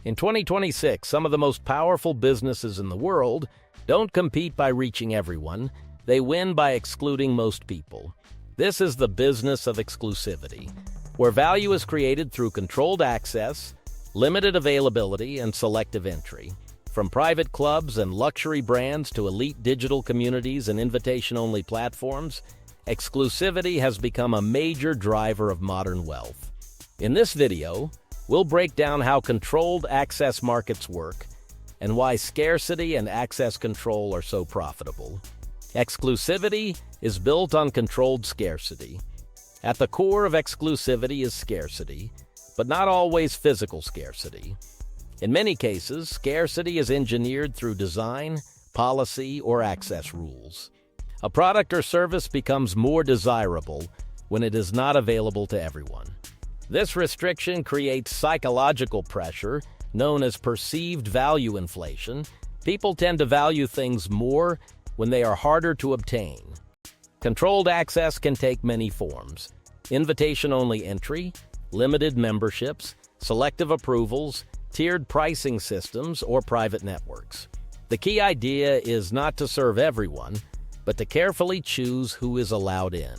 In 2026, some of the most powerful businesses in the world don't compete by reaching everyone, they win by excluding most people. This is the business of exclusivity, where value is created through controlled access, limited availability, and selective entry. From private clubs and luxury brands to elite digital communities and invitation-only platforms, exclusivity has become a major driver of modern wealth. In this video, we'll break down how controlled access markets work and why scarcity and access control are so profitable. Exclusivity is built on controlled scarcity. At the core of exclusivity is scarcity, but not always physical scarcity. In many cases, scarcity is engineered through design, policy, or access rules. A product or service becomes more desirable when it is not available to everyone. This restriction creates psychological pressure, known as perceived value inflation. People tend to value things more when they are harder to obtain. Controlled access can take many forms: invitation-only entry, limited memberships, selective approvals, tiered pricing systems, or private networks. The key idea is not to serve everyone, but to carefully choose who is allowed in.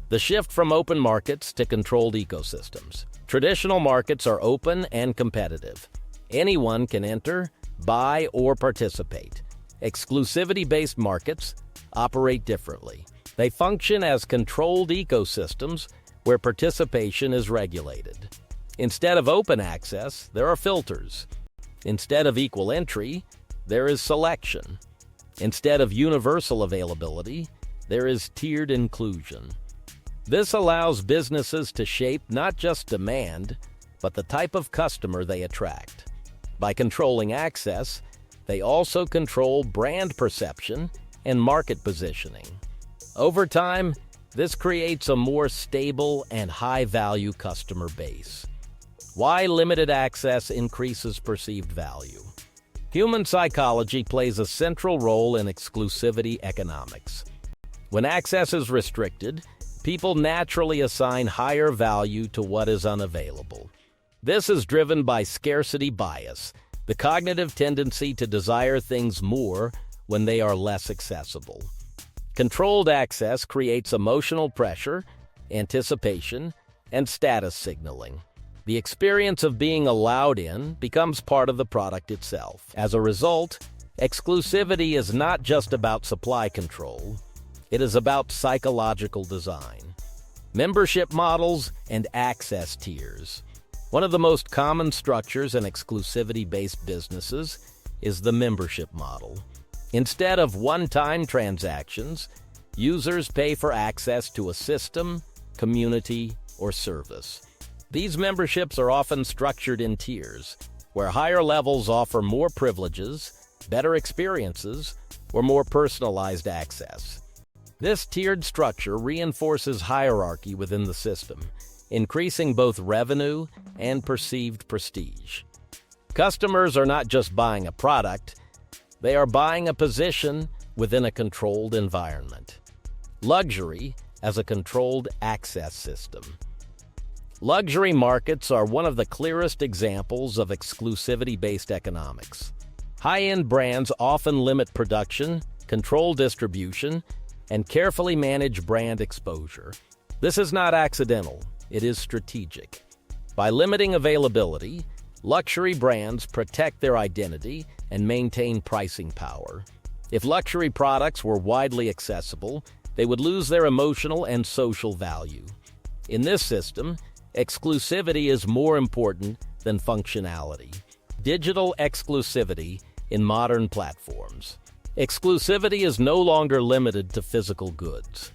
The shift from open markets to controlled ecosystems. Traditional markets are open and competitive. Anyone can enter, buy, or participate. Exclusivity-based markets operate differently. They function as controlled ecosystems where participation is regulated. Instead of open access, there are filters. Instead of equal entry, there is selection. Instead of universal availability, there is tiered inclusion. This allows businesses to shape not just demand, but the type of customer they attract. By controlling access, they also control brand perception and market positioning. Over time, this creates a more stable and high-value customer base. Why limited access increases perceived value? Human psychology plays a central role in exclusivity economics. When access is restricted, people naturally assign higher value to what is unavailable. This is driven by scarcity bias, the cognitive tendency to desire things more when they are less accessible. Controlled access creates emotional pressure, anticipation, and status signaling. The experience of being allowed in becomes part of the product itself. As a result, exclusivity is not just about supply control. It is about psychological design. Membership models and access tiers. One of the most common structures in exclusivity-based businesses is the membership model. Instead of one-time transactions, users pay for access to a system, community, or service. These memberships are often structured in tiers, where higher levels offer more privileges, better experiences, or more personalized access. This tiered structure reinforces hierarchy within the system, increasing both revenue and perceived prestige. Customers are not just buying a product, they are buying a position within a controlled environment. Luxury as a controlled access system. Luxury markets are one of the clearest examples of exclusivity-based economics. High-end brands often limit production, control distribution, and carefully manage brand exposure. This is not accidental, it is strategic. By limiting availability, luxury brands protect their identity and maintain pricing power. If luxury products were widely accessible, they would lose their emotional and social value. In this system, exclusivity is more important than functionality. Digital exclusivity in modern platforms. Exclusivity is no longer limited to physical goods.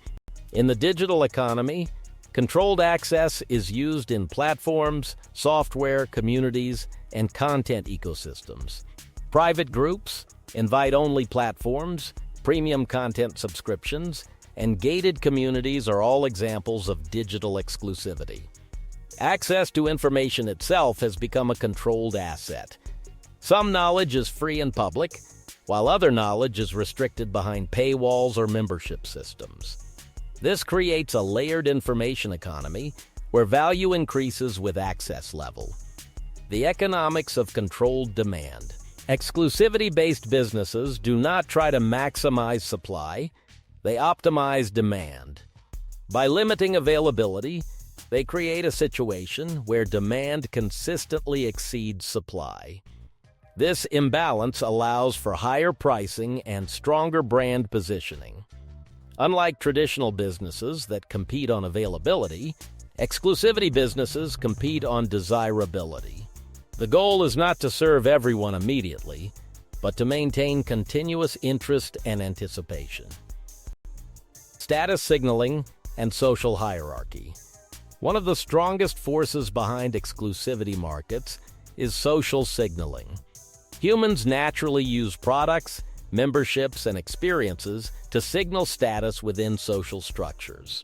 In the digital economy, controlled access is used in platforms, software, communities, and content ecosystems. Private groups, invite-only platforms, premium content subscriptions, and gated communities are all examples of digital exclusivity. Access to information itself has become a controlled asset. Some knowledge is free and public, while other knowledge is restricted behind paywalls or membership systems. This creates a layered information economy where value increases with access level. The economics of controlled demand. Exclusivity-based businesses do not try to maximize supply, they optimize demand. By limiting availability, they create a situation where demand consistently exceeds supply. This imbalance allows for higher pricing and stronger brand positioning. Unlike traditional businesses that compete on availability, exclusivity businesses compete on desirability. The goal is not to serve everyone immediately, but to maintain continuous interest and anticipation. Status signaling and social hierarchy. One of the strongest forces behind exclusivity markets is social signaling. Humans naturally use products, memberships, and experiences to signal status within social structures.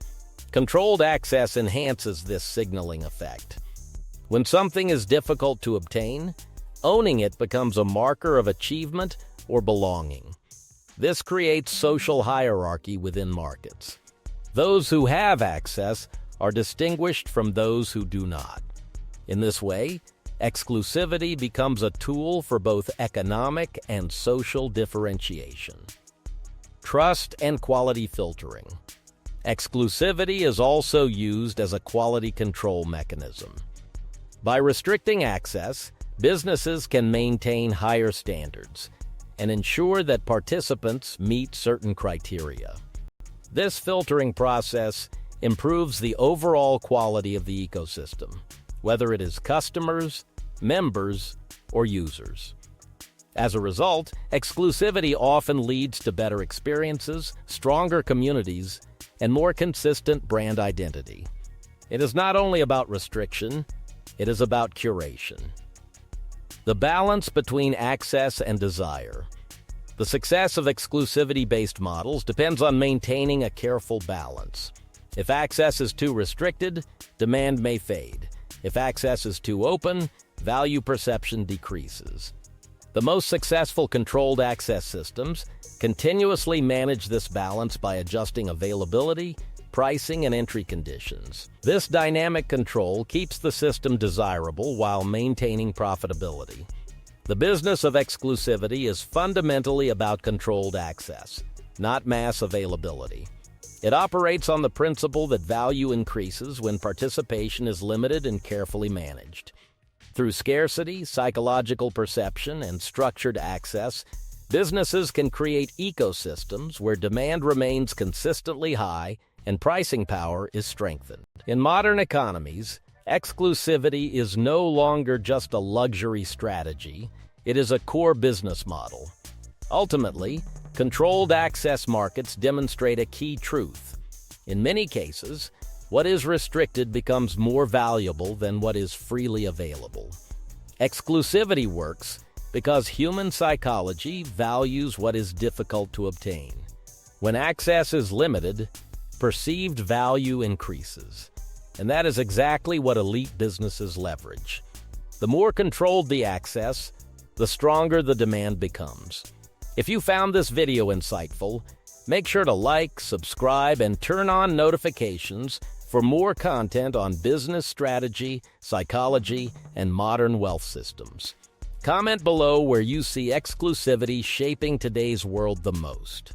Controlled access enhances this signaling effect. When something is difficult to obtain, owning it becomes a marker of achievement or belonging. This creates social hierarchy within markets. Those who have access are distinguished from those who do not. In this way, exclusivity becomes a tool for both economic and social differentiation. Trust and quality filtering. Exclusivity is also used as a quality control mechanism. By restricting access, businesses can maintain higher standards and ensure that participants meet certain criteria. This filtering process improves the overall quality of the ecosystem, whether it is customers, members, or users. As a result, exclusivity often leads to better experiences, stronger communities, and more consistent brand identity. It is not only about restriction, it is about curation. The balance between access and desire. The success of exclusivity-based models depends on maintaining a careful balance. If access is too restricted, demand may fade. If access is too open, value perception decreases. The most successful controlled access systems continuously manage this balance by adjusting availability, pricing, and entry conditions. This dynamic control keeps the system desirable while maintaining profitability. The business of exclusivity is fundamentally about controlled access, not mass availability. It operates on the principle that value increases when participation is limited and carefully managed. Through scarcity, psychological perception, and structured access, businesses can create ecosystems where demand remains consistently high and pricing power is strengthened. In modern economies, exclusivity is no longer just a luxury strategy, it is a core business model. Ultimately, controlled access markets demonstrate a key truth. In many cases, what is restricted becomes more valuable than what is freely available. Exclusivity works because human psychology values what is difficult to obtain. When access is limited, perceived value increases. And that is exactly what elite businesses leverage. The more controlled the access, the stronger the demand becomes. If you found this video insightful, make sure to like, subscribe, and turn on notifications for more content on business strategy, psychology, and modern wealth systems. Comment below where you see exclusivity shaping today's world the most.